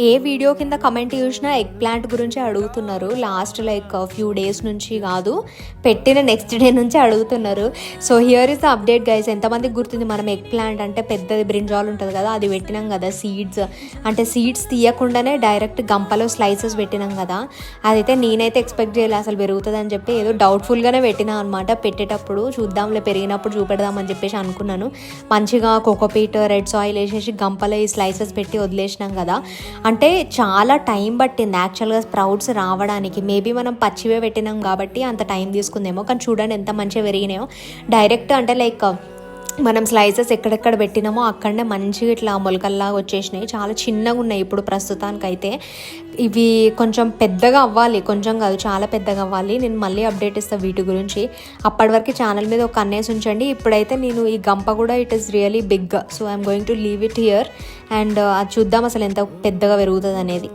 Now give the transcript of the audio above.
ఏ video కింద comment చూసినా egg plant గురించి అడుగుతున్నారు. లాస్ట్ ఫ్యూ డేస్ నుంచి కాదు, పెట్టిన నెక్స్ట్ డే నుంచి అడుగుతున్నారు. So here is the update guys. ఎంతమందికి గుర్తుంది, మనం ఎగ్ ప్లాంట్ అంటే పెద్దది బ్రింజాల్ ఉంటుంది కదా, అది పెట్టినాం కదా. సీడ్స్ తీయకుండానే డైరెక్ట్ గంపలో స్లైసెస్ పెట్టినాం కదా. అదైతే నేనైతే ఎక్స్పెక్ట్ చేయలేదు అసలు పెరుగుతుంది అని చెప్పి. ఏదో డౌట్ఫుల్గానే పెట్టినా అనమాట. పెట్టేటప్పుడు చూద్దాంలే, పెరిగినప్పుడు చూపెడదామని చెప్పేసి అనుకున్నాను. మంచిగా కోకోపీట్, రెడ్ సాయిల్ వేసేసి గంపలో ఈ స్లైసెస్ పెట్టి వదిలేసినాం కదా. అంటే చాలా టైం పట్టింది యాక్చువల్గా స్ప్రౌట్స్ రావడానికి. మేబీ మనం పచ్చివే పెట్టినాం కాబట్టి అంత టైం తీసుకుందేమో. కానీ చూడండి ఎంత మంచిగా పెరిగినాయో. డైరెక్ట్ అంటే మనం స్లైసెస్ ఎక్కడెక్కడ పెట్టినామో అక్కడనే మంచిగా ఇట్లా మొలకల్లాగా వచ్చేసినాయి. చాలా చిన్నగా ఉన్నాయి ఇప్పుడు ప్రస్తుతానికైతే. ఇవి కొంచెం పెద్దగా అవ్వాలి, కొంచెం కాదు చాలా పెద్దగా అవ్వాలి. నేను మళ్ళీ అప్డేట్ ఇస్తాను వీటి గురించి. అప్పటి వరకు ఛానల్ మీద ఒక కన్నేసి ఉంచండి. ఇప్పుడైతే నేను ఈ గంప కూడా it is really big. So I'm going to leave it here and అది చూద్దాం అసలు ఎంత పెద్దగా పెరుగుతుంది అనేది.